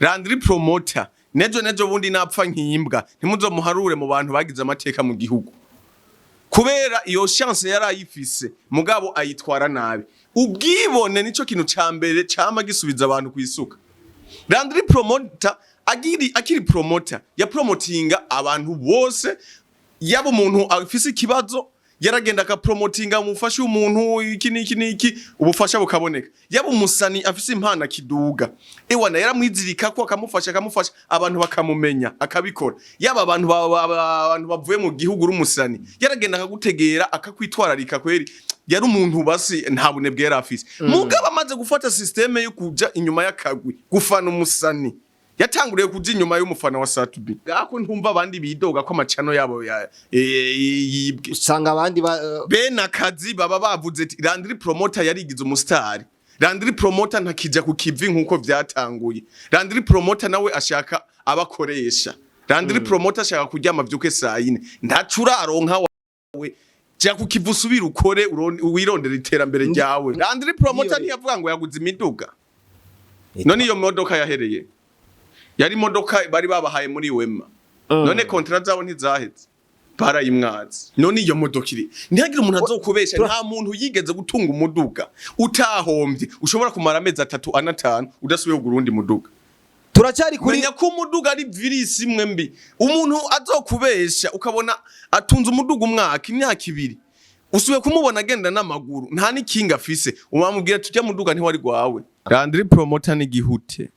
Landry promoter nejo bundi napfa nkimbwa ntimuzomuharure mu bantu bagize amateka mu gihugu kubera iyo chance yarayifise mugabo ayitwara nabi ubwibone nico kintu cambere cama gisubiza abantu kwisuka Landry promoter akiri promoter ya promotinga abantu bose yabo umuntu afise ikibazo yaragenda akapromotinga umufasha umuntu iki ubufasha bukaboneka yaba umusani afise impana kiduga ewana yaramwizirika ko akamufasha abantu bakamumenya akabikora yaba abantu bavuye mu gihugu rumusani yaragenda akagutegera akakwitwararika kweri yari umuntu basi nta bunebwe yarafise mugaba amaze gufata systeme yo kuja inyuma yakagwi gufana umusani yatanguriye kuja inyuma y'umufana wa Satubi gako ntumva abandi bidoga ko amacano yabo yibwe usanga abandi bena kazi baba bavuze Landry promoter yarigize umustar Landry promoter ntakija ku kivi nkuko vyatanguye Landry promoter nawe ashaka abakoresha Landry promoter ashaka kuryama vyuke saa 4 ntacura aronka wawe ja ku kivu subira ukore wirondera iterambere ryawe Landry promoter ntiyavuga ngo yaguze imiduga none iyo modoka yahereye yari modoka bari babahaye muri Wema none contract zabo ntizaheze barayimwazi none iyo modoka iri ntihagira umuntu azokubesha nta muntu yigeze gutunga umuduga utahombye ushobora kumara amezi 3 5 udasubiye kugura undi muduga turacari kuri menya ko umuduga ari virisi imwe mbi umuntu azokubesha ukabona atunze umuduga umwaka imyaka 2 usubiye kumubona agenda n'amaguru nta nikinga afise umamubwira tujya muduga ntiwari gwawe Landry promoter ni gihute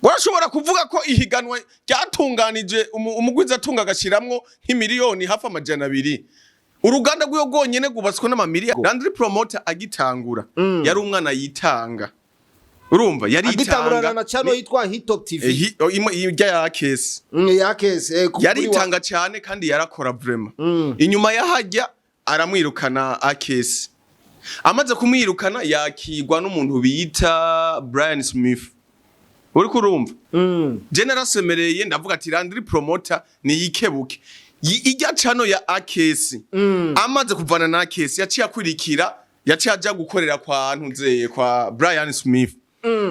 Warashobora kuvuga ko ihiganwa ryatunganije umugwiza atunga gashiramwo nk'imiliyoni hafi amajana 2 uruganda rw'yo gonyene gubatswe n'amamiliyoni Landry promoter agitangura yari umwana yitanga urumva yari agitangurana na channel yitwa Hit Top TV ya Kesi yari itanga cyane kandi yarakora vraiment inyuma yahajya aramwirukana Akesi amaze kumwirukana yakigwa n'umuntu bita Brian Smith uri kurumva general semereye ndavuga ati Landry promoter ni yikebuke ijya chano ya Akesi amaze kuvana na Akesi yaciye akurikira yaciye aja gukorera kwa ntunzeye kwa Brian Smith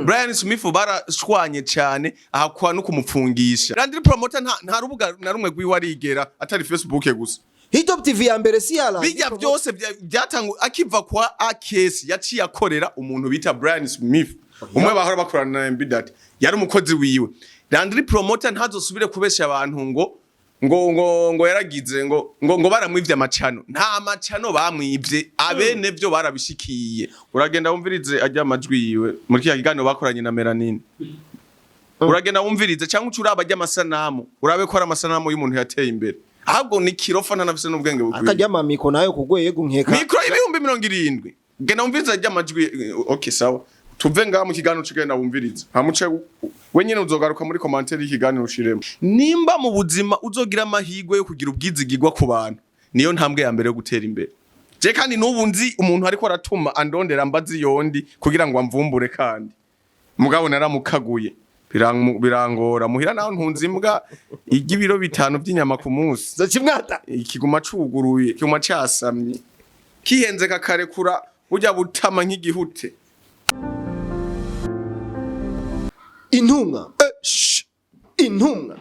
Brian Smith barashwanye cyane ahakwa no kumupfungisha Landry promoter nta rubuga na rumwe rwiwarigera atari Facebook gusa Hit Top TV ya mbere si yala bijya byose byatangu akiva kwa Akesi yaciye akorera umuntu bita Brian Smith umwe bahora bakorana na Mbidati yari umukozi wiwe Landry promoter ntazosubire kubesha abantu ngo yaragize ngo baramwivye amacano nta macano bamwivye abene byo barabishikiye uragenda wumvirize ajya amajwi yiwe muri kiya kiganiro bakoranye na Melanine uragenda wumvirize cyangwa ucuraba ajya amasanamu urabe ko ari amasanamu y'umuntu yateye imbere ahubwo ni kirofana nafise n'ubwenge bukwiye akajya amamiko nayo kugwego nkeka mikro 70 genda wumvirize ajya amajwi okay sawa tuve ngaha mu kiganiro cigenda wumviriza hamuce wenyene uzogaruka muri commentaire y'ikiganiro ushiremo nimba mu buzima uzogira amahigwe yo kugira ubwizigirwa ku bantu niyo ntambwe ya mbere yo gutera imbere je kandi n'ubu nzi umuntu ariko aratuma andondera mbazi yondi kugira ngo amvumbure kandi mugabo naramukaguye birangora muhira naho ntunzi imbwa igibiro 5 by'inyama ku munsi zo kimwata ikiguma cuguruye cyuma casamye kihenze kakarekura ujya butama nk'igihute intumwa intumwa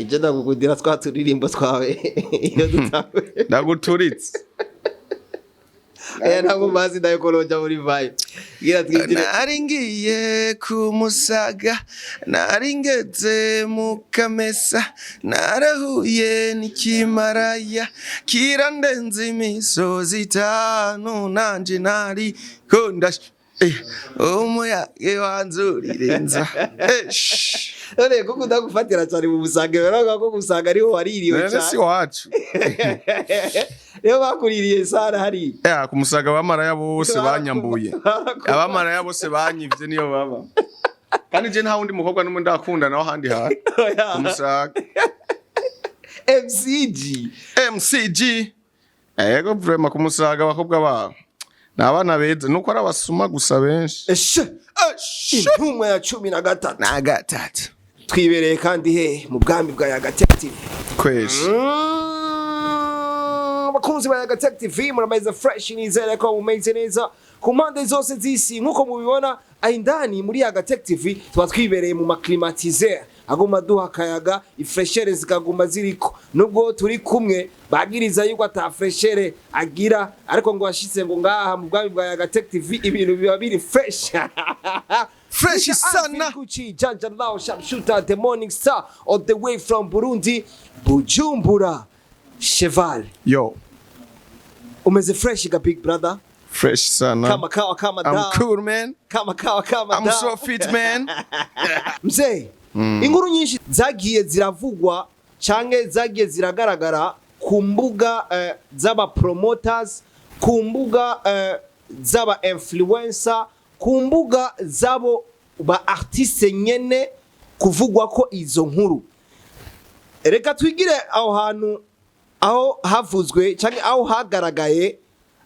je ndagukundira twaturirimbo twawe iyo dutawe ndaguturitse ntabwo mazi ndayikoroja muri vibe naringiye kumusaga naringeze mu kamesa narahuye n'ikimaraya kirandenze imisozi 5 nanje nari kunda umuyaga wanzurirenza none kuko ndagufatira cyane mu busange baravuga ko gusanga ariho waririwe cyane si wacu rero bakuririye sara hari kumusaga bamaraya bose banyambuye abamaraya bose banyivye niyo baba kandi je nta wundi mukobwa n'umuntu ndakunda naho handi hari kumusaga MCG yego vraiment kumusaga bakobwa ba nabana beza nuko arabasuma gusa benshi intumwa ya 13 twibereye kandi he mu bwami bwa Yaga TV kwesha bakunzi ba Yaga Tech TV muramaze fresh nizere ko mumeze neza ku mpande zose z'isi nkuko mubibona ahindani muri Yaga Tech TV tuba twibereye mu maclimatiser aguma duha akayaga ifreshere zikaguma ziriko nubwo turi kumwe bagiriza yuko ata freshere agira ariko ngo washitse ngo ngaha mu bwami bwa Yaga Tech TV ibintu biba biri fresh fresh sana Kuchi Janja Lao Sharpshooter the morning star all the way from Burundi Bujumbura Cheval yo umeze fresh ga big brother fresh sana kama da I'm cool man kama I'm da so fit man mzee inkuru nyinshi zagiye ziravugwa canke zagiye ziragaragara ku mbuga z'aba promoters ku mbuga z'aba influencer ku mbuga zabo ba artiste nyene kuvugwa ko izo nkuru reka twigire aho hantu aho havuzwe canke aho hagaragaye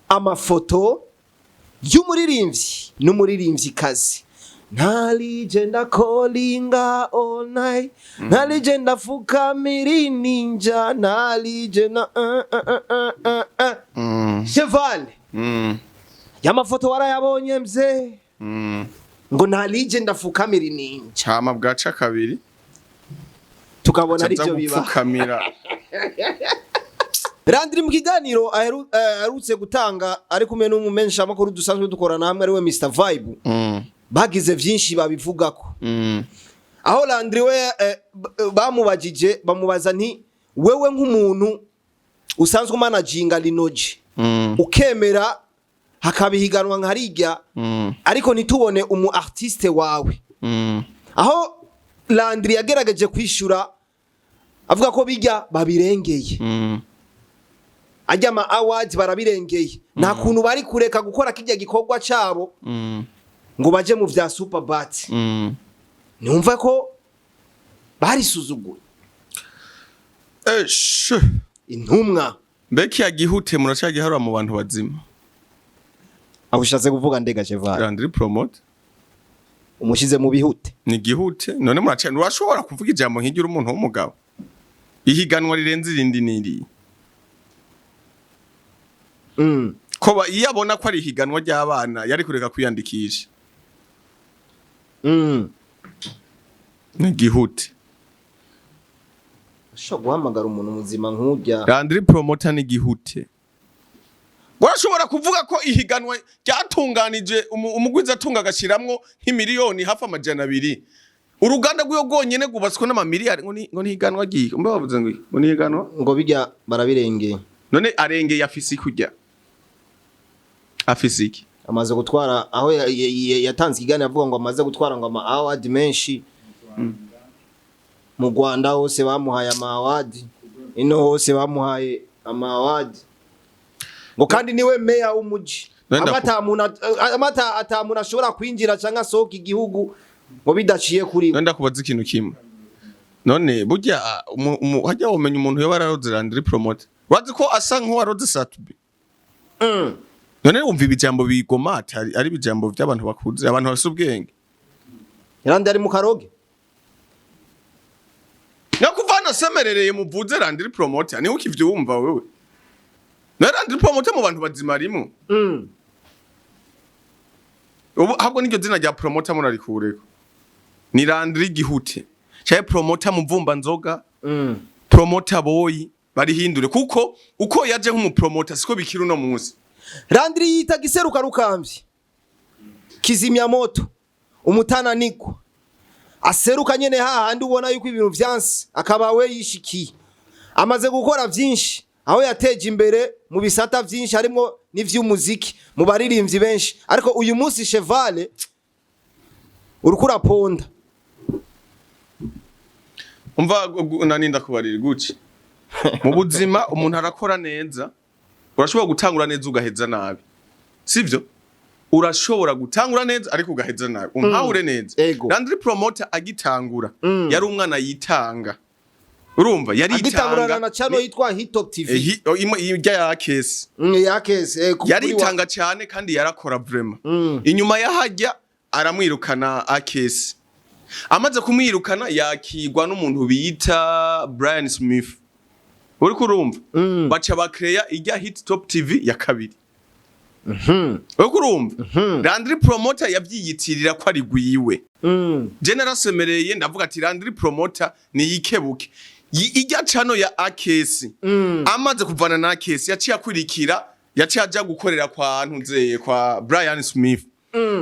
amafoto y'umuririmbyi n'umuririmbyi kazi nta legenda callinga all night nta legenda fukamiri ninja nta legenda Cheval y'amafoto warayabonye mze ngo nta legenda fukamiri ninja chama bwaca kabiri tukabona ari byo biba fukamira Randiri mu kiganiro aherutse gutanga ari kumwe n'umumensha makuru dusanzwe dukorana hamwe ari we Mr Vibe bagize vyinshi babivugako aho Randiri we bamubajije bamubaza nti wewe nk'umuntu usanzwe managinga Linoji ukemera hakabihiganwa nkarijya ariko nitubone umu artiste wawe aho Randiri yagerageje kwishura avuga ko bijya babirengeye ajya ama awards barabirengeye nta kuntu bari kureka gukora kijya gikorwa cabo ngo baje mu vya super bat numva ko barisuzuguye intumwa mbeki ya gihute muracagiharura mu bantu bazima abushatse kuvuga ndega Cheval Randiri promote umushize mu bihute ni gihute none muracana urashobora kuvuga ijambo nk'igira umuntu w'umugabo ihiganwa rirenze irindi niri ko iyo abona ko ari ihiganwa ry'abana yari kureka kwiyandikisha ni gihute sho guhamagara umuntu muzima nk'urya Randiri promoter ni gihute urashobora kuvuga ko ihiganwa ryatunganije umugwiza atunga agashiramwo nk'imiliyoni hafi amajana 2 uruganda rw'yo gonyene gubatswe n'amamiliyari ngo ni higanwa giye umbe bavuze ngo ni higanwa ngo bijya barabirengeye none arengeye afisi kujya afisiki amaze gutwara aho yatanze ikiganiro avuga ngo amaze gutwara ngo ama award menshi mu Rwanda hose bamuhaye ama award ino hose bamuhaye ama award ngo kandi niwe meya w'umuji amata atamuna ashobora kwinjira canke asohoka igihugu ngo bidaciye kuri we nenda kubaza ikintu kimwe none burya hajya womenya umuntu yo bararoze Randiri promote wazi ko asa nk'uwaroze Satubi none umva ibijambo bigomata ari ibijambo by'abantu bakuze abantu bafite ubwenge Randiri ari mu karoge nakuvana semerereye muvuze Randiri promoter ni uki vyumva wewe na Randiri promoter mu bantu bazima rimwe ubu habwo niryo zina rya promoter muri arikureko ni Randiri gihute cyaye promoter muvumba nzoga promoter boy barihindure kuko uko yaje nk'umupromoter siko bikira no munsi Randiri yita giseruka rukambye kizimya moto umutana niko aseruka nyene hahandi ubona yuko ibintu vyanse akaba we yishikiye amaze gukora vyinshi aho yateje imbere mu bisata vyinshi harimo n'ivy'umuziki mu baririmbyi benshi ariko uyu munsi Cheval urukura ponda umva naninda kubarira guci mu buzima umuntu arakora neza urashobora gutangura neza ugaheza nabi sivyo urashobora gutangura neza ariko ugaheza nabi umpahure neza Randiri promoter agitangura yari umwana yitanga urumva yari agitangura na channel yitwa Hitop TV ya case yari itanga cyane kandi yarakora vraiment inyuma yahajya aramwirukana akesi amaze kumwirukana yakigwa n'umuntu bita Brian Smith uri kurumva baca bakreya ijya hit top tv ya kabiri uri kurumva Landry Promoter yavyiyitirira ko ari gwiwe je narasemereye ndavuga ati Landry Promoter ni yikebuke ijya chano ya akesi amaze kuvana na akesi yaciye akurikira yaciye aja gukorera kwa ntunzeye kwa Brian Smith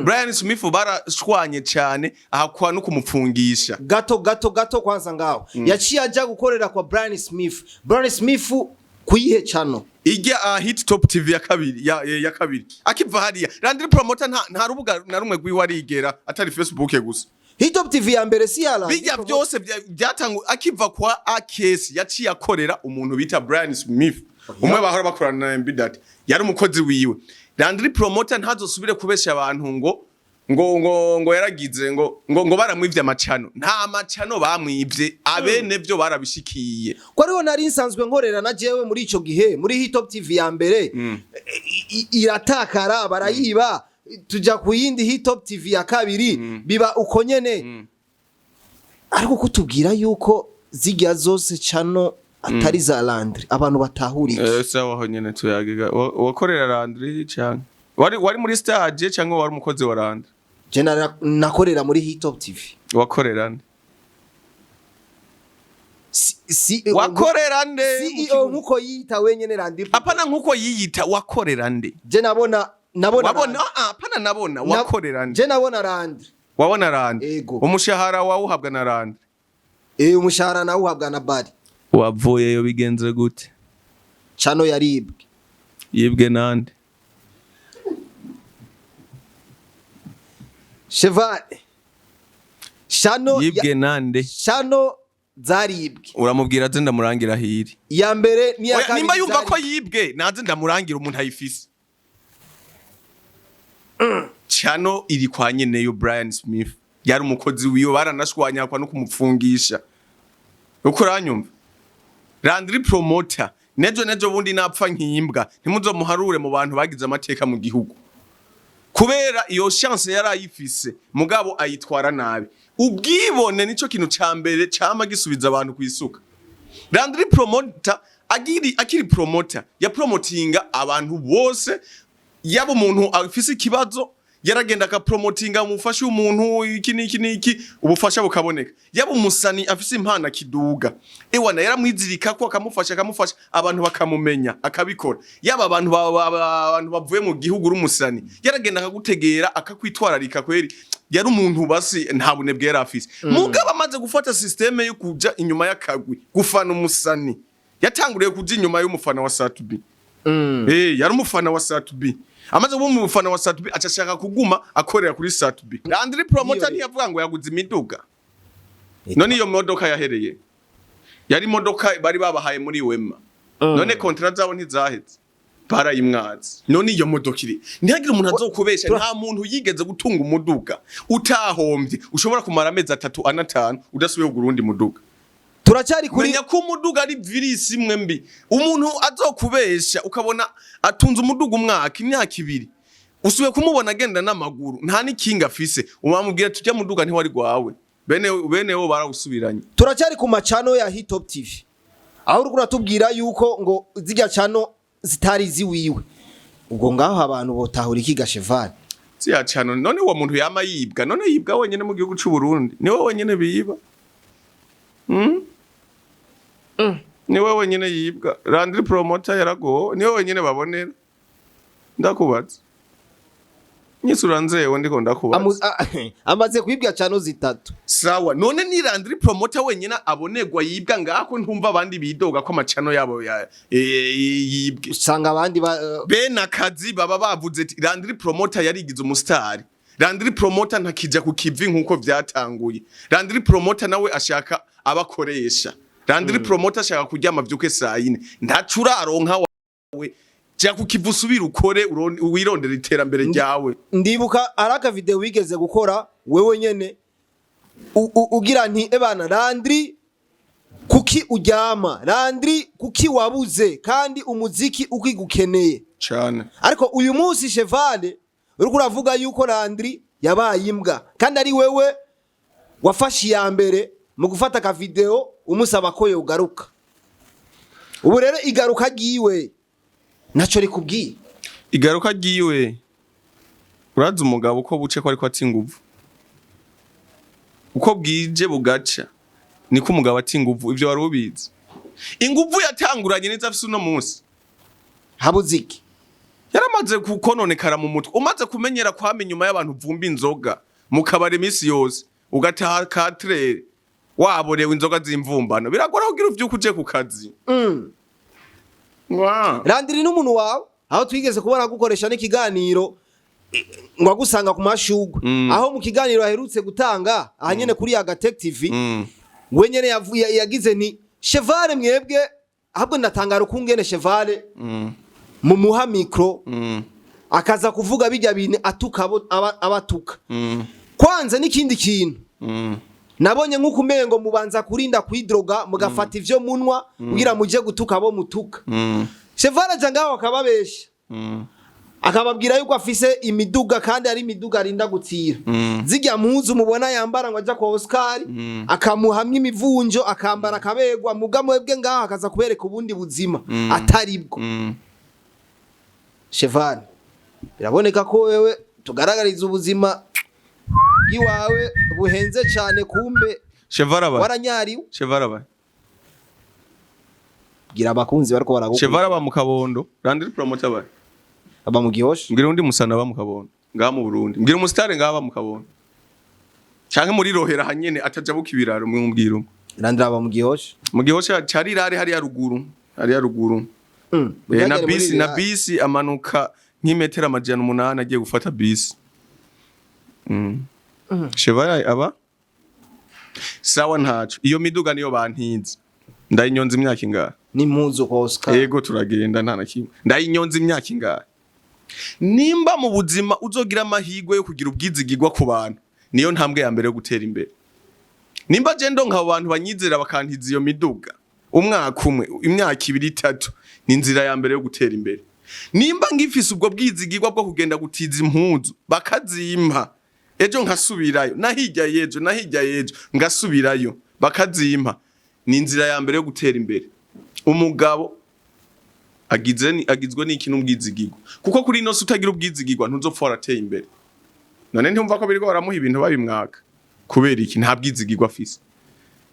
Brian Smith barashwanye cyane ahakwa no kumupfungisha gato kwanza ngaho yaciye aja gukorera kwa Brian Smith kuyihe chano ijya hit top tv ya kabiri akiva hariya Landry Promoter nta rubuga na rumwe rwiwarigera atari Facebook gusa hit top tv ya mbere si yala bijya byose byatangu akiva kwa akesi yaciye akorera umuntu bita Brian Smith umwe bahora bakorana na Mbidati yari umukozi wiwe Landry Promoter ntazosubire kubesha abantu ngo yaragize ngo baramwivye amacano nta macano bamwivye abene byo barabishikiye ko ariho nari nsanzwe nkorera na jewe muri ico gihe muri hit top tv ya mbere iratakara barayiba tuja ku yindi hit top tv ya kabiri biba uko nyene ariko kutubwira yuko zigya zose cano atari za Landry abantu batahurike sawa ho nyene tuyagiga wakorera Landry cyane wari muri stage cyangwa wari umukozi wa Landry je nakorera muri hit top tv wakorera nde wakorera nde CEO nkuko yita wenyene Landry apana nkuko yiyita wakorera nde je nabona apana nabona wakorera nde je nabona Landry wabona Landry umushahara wawuhabwa na Landry umushahara nawo uhabwa na Bari wavuyeyo bigenze gute chano yibwe nande Cheval yibwe nande chano zaribwe uramubwira ati ndamurangira hiri ya mbere ni ya kabiri nimba yumva ko yibwe naze ndamurangira umuntu ayifise chano iri kwa nyeneyo Brian Smith yari umukozi wiyo baranashwanya kwa no kumupfungisha uko uranyumva Landry Promoter nejo bundi napfa nkimbwa ntimuzomuharure mu bantu bagize amateka mu gihugu kubera iyo chance yarayifise mugabo ayitwara nabi ubwibone nico kintu ca mbere cama gisubiza abantu kwisuka Landry Promoter akiri promoter ya promotinga abantu bose yabo umuntu afise ikibazo yaragenda ka promotinga umufasha umuntu iki ubufasha bukaboneka yabo umusani afise impana kiduga ewana yaramwizirika ko akamufasha abantu bakamumenya akabikora yaba abantu bavuye mu gihugu rumusani yaragenda akagutegera akakwitwararika kweri yari umuntu basi nta bunebwe yari afise mugabo amaze gufata systeme yo kuja inyuma yakagwi gufana umusani yatanguriye kuja inyuma y'umufana wa Satubi yari umufana wa Satubi amaze kuba umufana wa Satubi acashaka kuguma akorera kuri Satubi Landry Promoter ntiyavuga ngo yaguze imiduga none iyo modoka yahereye yari modoka bari babahaye muri Wema none contract zabo ntizaheze barayimwazi none iyo modoka iri ntihagira umuntu azokubesha nta muntu yigeze gutunga umuduga utahombye ushobora kumara amezi 3 anatanu udasubiye kugura undi muduga turacari kuri menya ko umuduga ari virisi imwe mbi umuntu azokubesha ukabona atunze umuduga umwaka imyaka 2 usubiye kumubona agenda n'amaguru nta nikinga afise umamubwira tujya muduga ntiwari gwawe bene wo barawusubiranye turacari ku macano ya hit top tv aho urukura tubwira yuko ngo zijya cano zitari ziwiwe ubwo ngaho abantu botahura ikiga Cheval siya cano none uwo muntu yama yibwa none yibwa wenyene mu gihugu cy'u Burundi niwe wenyene biyiba niwe wenyene yibwa Landry Promoter yarago niwe wenyene babonera ndakubaza nyisuranzewe ndiko ndakubaza amaze kwibwa cano zitatu sawa none ni Landry Promoter wenyene abonerwa yibwa ngako ntumva abandi bidoga ko amacano yabo yibwe usanga abandi bena kazi baba bavuze ati Landry Promoter yarigize umustar Landry Promoter ntakija ku kivi nkuko vyatanguye Landry Promoter nawe ashaka abakoresha Landry Promoter ashaka kuryama vyuke saa 4 ntacuraronka wawe ja kukivusubira ukore wirondera iterambere ryawe ndibuka araka video wigeze gukora wewe nyene ugira nti ebana Landry kuki uryama Landry kuki wabuze kandi umuziki ukigukeneye cyane ariko uyu munsi Cheval uriko uravuga yuko Landry yabaye imbwa kandi ari wewe wafashi ya mbere mu gufata ka video umusaba ko yogaruka ubu rero igaruka giwe naco rikubwiye igaruka giwe uraza umugabo uko buce ko ariko ati nguvu uko bwije bugaca niko umugabo ati nguvu ivyo wari ubizi inguvu yatanguranye neza afise uno munsi habuziki yaramaze kukononekara mu mutwe umaze kumenyera kwame nyuma y'abantu vumba inzoga mu kabare imisi yose ugataha katre waborewe inzoga z'imvumbano biragora kugira uvyuka uje ku kazi Randiri n'umuntu wawe aho twigeze kubona gukoresha n'ikiganiro ngo agusanga ku mashugwe aho mu kiganiro aherutse gutanga ahanyene kuri Yaga Tech TV we nyene yagize ni chevale mwebwe ahubwo natangara ukungene chevale mu muha micro akaza kuvuga bijya bintu atuka abatuka kwanza n'ikindi kintu nabonye nk'uko umengo mubanza kurinda kwidroga mugafata ivyo munwa kugira muje gutuka abo mutuka chevale jangaho akababesha akababwira yuko afise imiduga kandi ari imiduga arinda gutsira zijya muzu mubona yambara ngo aja kwa Oscar akamuhamya imivunjo akambara akabegwa mugamwebwe ngaho akaza kubereka ubundi buzima ataribwo Chevale biraboneka ko wewe tugaragariza ubuzima bwiwawe buhenze cyane kumbe Chevale aba waranyariwe Chevale aba gira abakunzi bariko baraguka Chevale aba mu Kabondo Randiri promoter aba aba mu Gihosha mbwira undi musana aba mu Kabondo ngaha mu Burundi mbwira umusitare ngaha aba mu Kabondo canke muri rohera hanyene ataja bukibiraro mwumbwira Randira aba mu Gihosha cari rare hari ya ruguru na bisi amanuka nk'imetero amajana 8 agiye gufata bisi Chevale aba sawa ntacu iyo miduga niyo bantiza ndayinyonza imyaka ingahe ni mpuzo kwa Oscar yego turagenda nta nakimwe ndayinyonza imyaka ingahe nimba mu buzima uzogira amahigwe yo kugira ubwizigirwa ku bantu niyo ntambwe ya mbere yo gutera imbere nimba je ndo nk'abo bantu banyizera bakantiza iyo miduga umwaka umwe imyaka 2-3 ni inzira ya mbere yo gutera imbere nimba ngifise ubwo bwizigirwa bwo kugenda gutiza impuzu bakazimpa ejo nkasubirayo nahijya yejo ngasubirayo bakazimpa ni inzira ya mbere yo gutera imbere umugabo agizwe n'ikintu ubwizigirwa kuko kuri ino utagira ubwizigirwa ntuzopfa warateye imbere none ntumva ko biriko baramuha ibintu babimwaka kubera iki nta bwizigirwa afise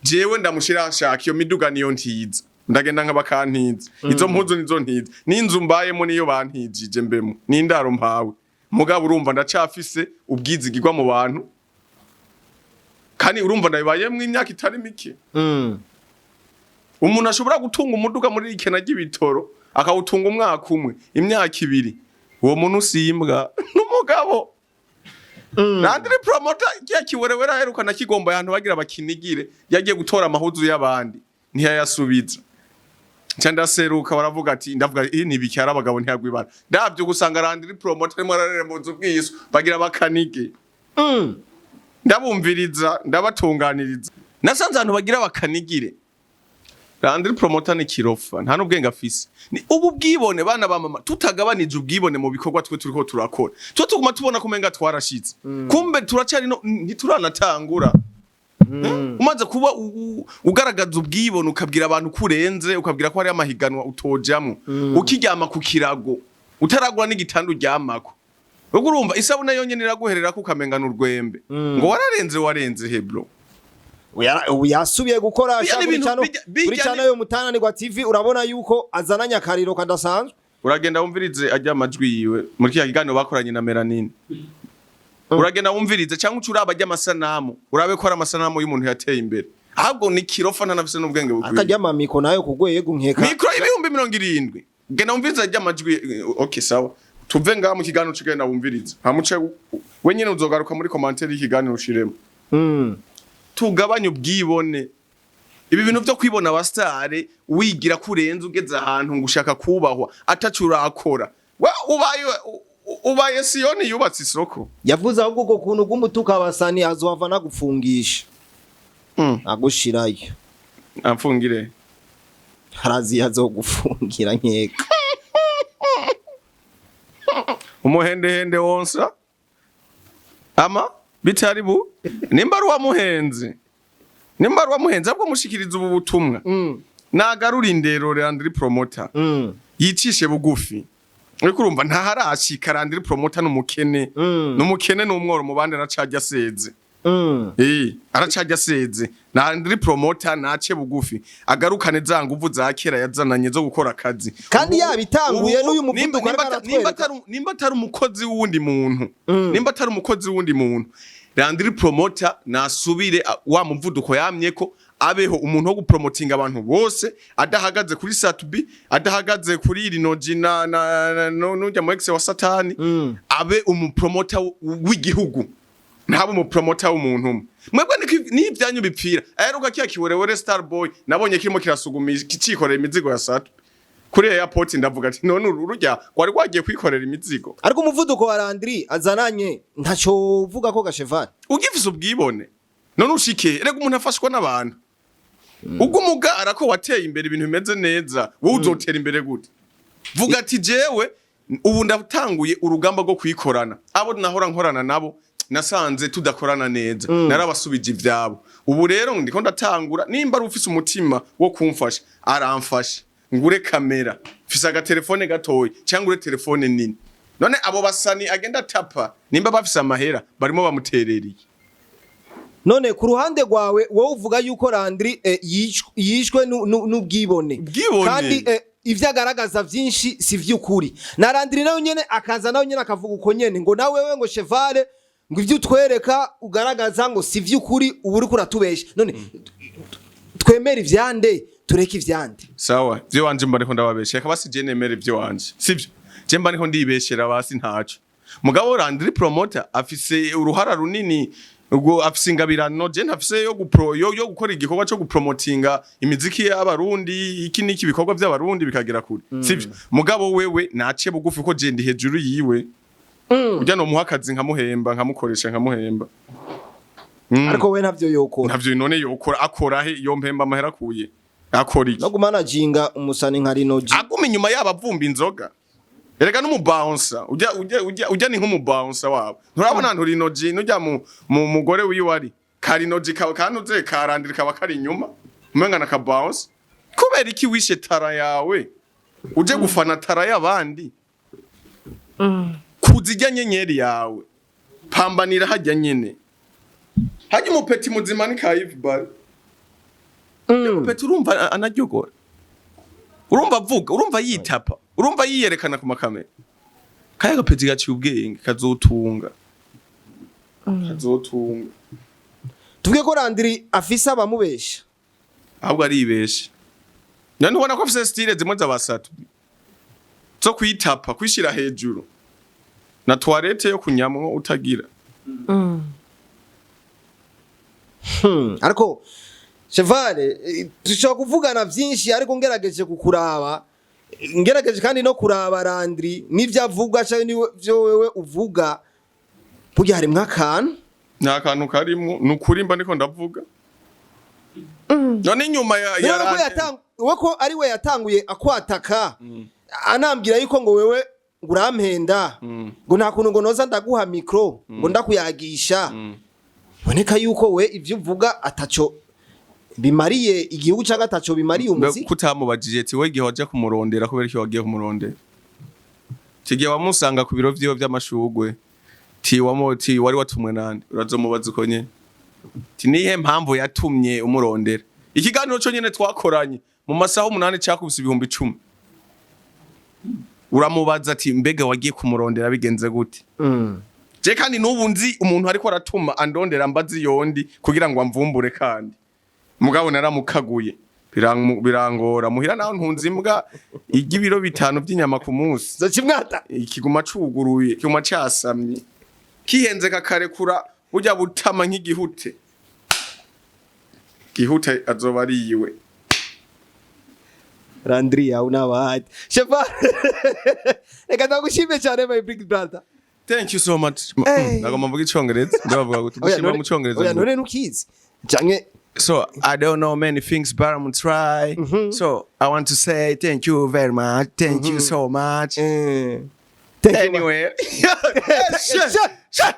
jewe ndamushira nshaka iyo miduga niyo ntiza ndagenda nk'abakantiza izo mpuzu nizo ntiza n'inzu mbayemo niyo bantijije mbemo n'indaro mpawe mugabo urumva ndacafise ubwizigirwa mu bantu kandi urumva ndabayemwe imyaka itari mike umuntu ashobora gutunga umuduga muri ikena ry'ibitoro akawutunga umwaka umwe imyaka 2 uwo muntu usimbwa n'umugabo Randiri promoter kiya kiwerewera aherukana kigomba yantu bagira bakinigire yagiye gutora amahuzu y'abandi ntiyayasubiza cyanda seruka baravuga ati ndavuga ni bicyara abagabo ntiyagwibara ndavyo gusanga Randiri promoter mo ararere mu zubwiso bagira bakanige ndabumviriza ndabatunganiriza nasanze abantu bagira bakanigire Randiri promoter ni kirofa nta nubwenge afise ni ubu bwibone bana ba mama tutagabanije ubwibone mu bikorwa twe turiko turakora tuguma tubona kumenga twarashitse kumbe turacari no ntituranatangura umaze kuba ugaragaza ubwibone ukabwira abantu kurenze ukabwira ko hari amahiganwa utojamwe ukiryama ku kirago utaragura n'igitanda uryamako urumva isabune yonyene iraguherera ko ukamenga n'urwembe ngo warenze hebro yasubiye gukora kuri cyane yo mutananirwa TV urabona yuko azananya akariro kadasanzwe uragenda wumvirize ajya amajwi yiwe muri kiya kiganiro bakoranye na Melanine uragenda wumvirize cyangwa ucuraba ajya amasanamu urabe ko ari amasanamu y'umuntu yateye imbere ahubwo ni kirofa ntanafise n'ubwenge bukwiye akajya amamiko nayo kugwego nkeka mikro 70 genda wumvirize ajya amajwi okay sawa tuve ngaha mu kiganiro cigenda wumvirize hamuce wenyene uzogaruka muri commentaire y'ikiganiro ushiremo tugabanye ubwibone ibi bintu byo kwibona abastare wigira kurenza ugeze ahantu ngushaka kubahwa atacurakora ubaye Siyoni yubatse isoko yavuze ahubwo ko kuntu gumutuka abasani azohava nagufungisha agushirayo amfungire harazi yazogufungira nkeka umuhendehende wonsa ama bitari nimba ari wamuhenze abwo mushikiriza ubu butumwa nagarura indero Landry Promoter yicishe bugufi ariko urumva ntaharashika Landry Promoter n'umukene n'umworo mu bandi aracajya seze aracajya seze Landry Promoter nace bugufi agarukane za nguvu za kera yazananye zo gukora akazi kandi yabitanguye n'uyu muvuduko nimba atari umukozi w'uwundi muntu Landry Promoter nasubire wa muvuduko yamyeko abeho umuntu wo gupromotinga abantu bose adahagaze kuri Satubi adahagaze kuri Rinoji n'ujya mu ex wa Satani abe umupromoter w'igihugu ntabo umupromoter w'umuntu mwebwe n'ibyanyu bipfira aheruka kiya kiwerewere Starboy nabonye kirimo kirasugumije kicikorera imizigo ya Satubi kuri airport ndavuga ati none urujya kwari kwagiye kwikorera imizigo ariko umuvuduko wa Landry azananye ntaco uvuga ko gashevani ugifise ubwibone none ushike rega umuntu afashwa n'abantu ubwo umugara ko wateye imbere ibintu bimeze neza wowe uzotera imbere gute vuga ati jewe ubu ndatanguye urugamba rwo kwikorana abo nahora nkorana nabo nasanze tudakorana neza narabasubije ivyabo ubu rero ndiko ndatangura nimba ari ufise umutima wo kumfasha aramfasha ngure kamera fise agatelefone gatoyi cyangwa ure telefone nini none abo basani agenda tapa nimba bafise amahera barimo bamutereriye none ku ruhande rwawe wowe uvuga yuko Landry yishwe n'ubwibone kandi ivyo agaragaza vyinshi si vy'ukuri na Landry nawe nyene akaza nawe nyene akavuga uko nyene ngo nawe wewe ngo chevale ngo ivyo utwereka ugaragaza ngo si vy'ukuri ubu uri kuratubesha none twemera ivyande tureke ivyande sawa vyo wanje mba ndiko ndababesha kabasi je nemera ivyo wanje sivyo je mba ndiko ndibeshera basi ntaco mugabo Landry Promoter afise uruhara runini ubwo afise ingabirano je ntafise yo gukora igikorwa cyo gupromotinga imiziki y'abarundi iki niki bikorwa by'abarundi bikagera kuri sivyo mugabo wewe nace bugufi ko je ndi hejuru yiwe ujya no muhakazi nkamuhemba nkamukoresha nkamuhemba ariko we ntavyo yokora ntavyo none yokora akora he yo mpemba amahera kuye akora iki no kumanaginga umusani nka Rinoji aguma inyuma y'abavumba inzoga erega n'umubouncer ujya ni nk'umubouncer wabo nturabona ntu Rinoji nujya mu mugore wiwe ari Karinoji kanuze karandira kaba kari inyuma umenga naka bounce kubera iki wishe tara yawe uje gufana tara y'abandi kuzijya nyenyeri yawe pambanira hajya nyene hajya umupeti muzima ni kaive bar umupeti urumva anaryogora urumva avuga urumva yitapa urumva yiyerekana ku makamera kaya gapeti gaciye ubwenge kazotunga tuvuge ko Landry afise abamubesha ahubwo aribesha none ubona ko afise style zimwe z'abasatu zo kwitapa kwishira hejuru na toilette yo kunyamwo utagira ariko chevale tushobora kuvugana vyinshi ariko ngerageje kukuraba ngerageje kandi no kuraba Landry n'ivyo avuga cyane n'ivyo wewe uvuga burya hari mwakantu nta kantu karimo nukuri mba niko ndavuga none nyuma we ko ari we yatanguye akwataka anambwira yuko ngo wewe urampenda ngo nta kuntu ngo noza ndaguha micro ngo ndakuyagisha boneka yuko we ivyo uvuga ataco bimariye igihugu cya gataco bimariye umuziki kutamubajije ati we gihoje kumurondera kubera iki wagiye kumurondera kigiye wamusanga ku biro vyiwe by'amashugwe ti wari watumwe nande urazomubaza uko nyene ti nihe mpamvu yatumye umurondera ikiganiro cyo nyene twakoranye mu masaha 8 cyakubise 10,000 uramubaza ati mbega wagiye kumurondera bigenze gute je kandi n'ubu nzi umuntu ariko aratuma andondera mbazi yondi kugira ngo amvumbure kandi mugabo naramukaguye birangora muhira naho ntunzi imbwa igibiro 5 by'inyama ku munsi zokimwata ikiguma cuguruye kiguma cyasamye kihenze kakarekura ujya butama nk'igihute gihute azoba ariwe Landry yawe nabahati shefa reka ndagushime cyane my big brother thank you so much nagomba mvuga icyongereza ndavuga ngo tugushimira mu cyongereza oya none nukizi canke. So I don't know many things, but I'm gonna try. So I want to say thank you very much. Thank you so much. Anyway, shut.